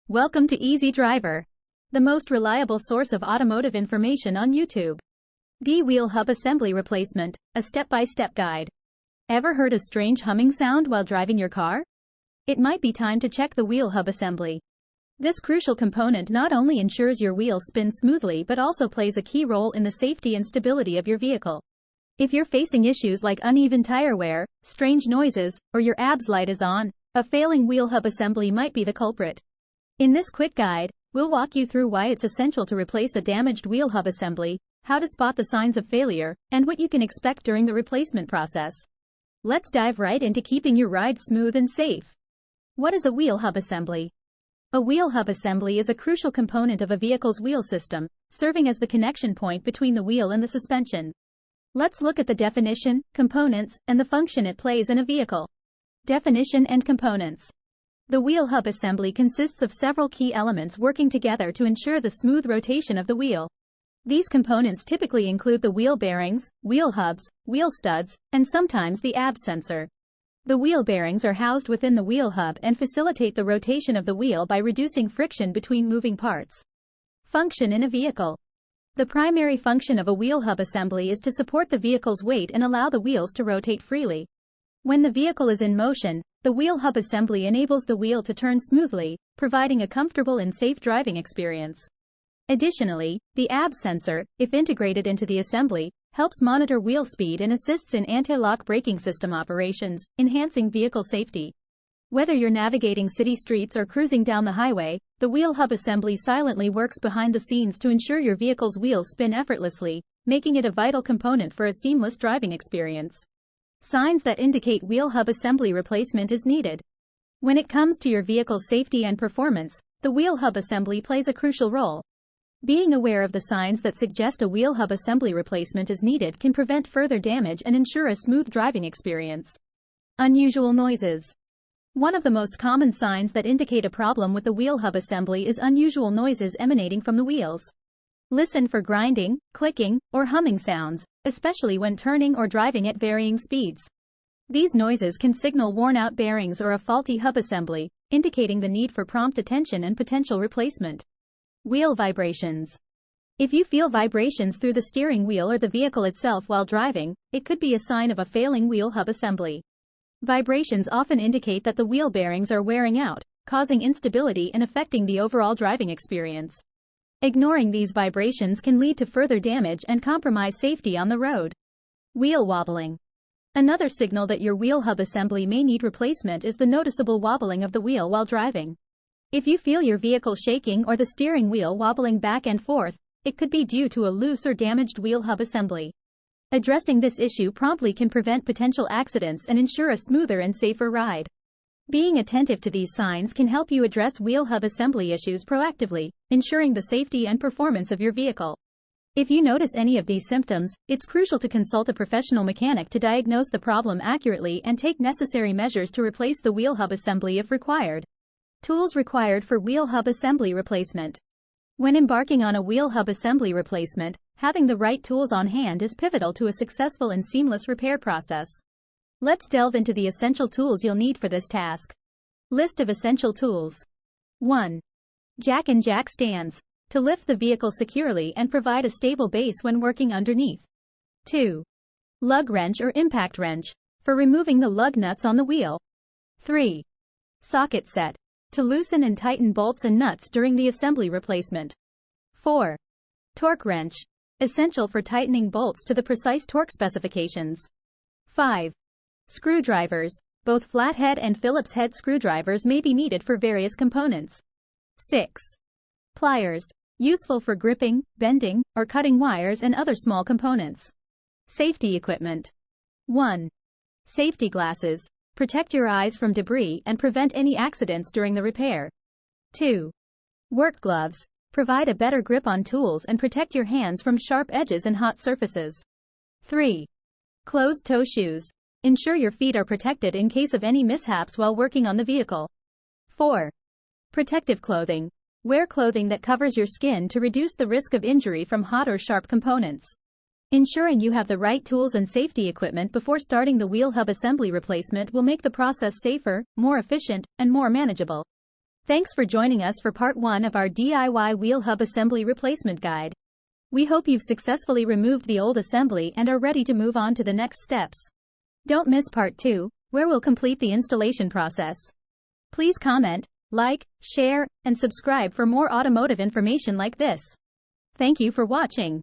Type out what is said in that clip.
Welcome to Easy Driver, the most reliable source of automotive information on YouTube. D-wheel hub assembly replacement, a step-by-step guide. Ever heard a strange humming sound while driving your car? It might be time to check the wheel hub assembly. This crucial component not only ensures your wheels spin smoothly but also plays a key role in the safety and stability of your vehicle. If you're facing issues like uneven tire wear, strange noises, or your ABS light is on, a failing wheel hub assembly might be the culprit. In this quick guide, we'll walk you through why it's essential to replace a damaged wheel hub assembly, how to spot the signs of failure, and what you can expect during the replacement process. Let's dive right into keeping your ride smooth and safe. What is a wheel hub assembly? A wheel hub assembly is a crucial component of a vehicle's wheel system, serving as the connection point between the wheel and the suspension. Let's look at the definition, components, and the function it plays in a vehicle. Definition and components. The wheel hub assembly consists of several key elements working together to ensure the smooth rotation of the wheel. These components typically include the wheel bearings, wheel hubs, wheel studs, and sometimes the ABS sensor. The wheel bearings are housed within the wheel hub and facilitate the rotation of the wheel by reducing friction between moving parts. Function in a vehicle. The primary function of a wheel hub assembly is to support the vehicle's weight and allow the wheels to rotate freely. When the vehicle is in motion, the wheel hub assembly enables the wheel to turn smoothly, providing a comfortable and safe driving experience. Additionally, the ABS sensor, if integrated into the assembly, helps monitor wheel speed and assists in anti-lock braking system operations, enhancing vehicle safety. Whether you're navigating city streets or cruising down the highway, the wheel hub assembly silently works behind the scenes to ensure your vehicle's wheels spin effortlessly, making it a vital component for a seamless driving experience. Signs that indicate wheel hub assembly replacement is needed. When it comes to your vehicle's safety and performance, the wheel hub assembly plays a crucial role. Being aware of the signs that suggest a wheel hub assembly replacement is needed can prevent further damage and ensure a smooth driving experience. Unusual noises. One of the most common signs that indicate a problem with the wheel hub assembly is unusual noises emanating from the wheels. Listen for grinding, clicking, or humming sounds, especially when turning or driving at varying speeds. These noises can signal worn-out bearings or a faulty hub assembly, indicating the need for prompt attention and potential replacement. Wheel vibrations. If you feel vibrations through the steering wheel or the vehicle itself while driving, it could be a sign of a failing wheel hub assembly. Vibrations often indicate that the wheel bearings are wearing out, causing instability and affecting the overall driving experience. Ignoring these vibrations can lead to further damage and compromise safety on the road. Wheel wobbling. Another signal that your wheel hub assembly may need replacement is the noticeable wobbling of the wheel while driving. If you feel your vehicle shaking or the steering wheel wobbling back and forth, it could be due to a loose or damaged wheel hub assembly. Addressing this issue promptly can prevent potential accidents and ensure a smoother and safer ride. Being attentive to these signs can help you address wheel hub assembly issues proactively, ensuring the safety and performance of your vehicle. If you notice any of these symptoms, it's crucial to consult a professional mechanic to diagnose the problem accurately and take necessary measures to replace the wheel hub assembly if required. Tools required for wheel hub assembly replacement. When embarking on a wheel hub assembly replacement, having the right tools on hand is pivotal to a successful and seamless repair process. Let's delve into the essential tools you'll need for this task. List of essential tools. 1. Jack and jack stands, to lift the vehicle securely and provide a stable base when working underneath. 2. Lug wrench or impact wrench, for removing the lug nuts on the wheel. 3. Socket set, to loosen and tighten bolts and nuts during the assembly replacement. 4. Torque wrench, essential for tightening bolts to the precise torque specifications. 5. Screwdrivers, both flathead and Phillips head screwdrivers may be needed for various components. 6. Pliers, useful for gripping, bending, or cutting wires and other small components. Safety equipment. 1. Safety glasses, protect your eyes from debris and prevent any accidents during the repair. 2. Work gloves, provide a better grip on tools and protect your hands from sharp edges and hot surfaces. 3. Closed-toe shoes, ensure your feet are protected in case of any mishaps while working on the vehicle. 4. Protective clothing, wear clothing that covers your skin to reduce the risk of injury from hot or sharp components. Ensuring you have the right tools and safety equipment before starting the wheel hub assembly replacement will make the process safer, more efficient, and more manageable. Thanks for joining us for part 1 of our DIY wheel hub assembly replacement guide. We hope you've successfully removed the old assembly and are ready to move on to the next steps. Don't miss part 2, where we'll complete the installation process. Please comment, like, share, and subscribe for more automotive information like this. Thank you for watching.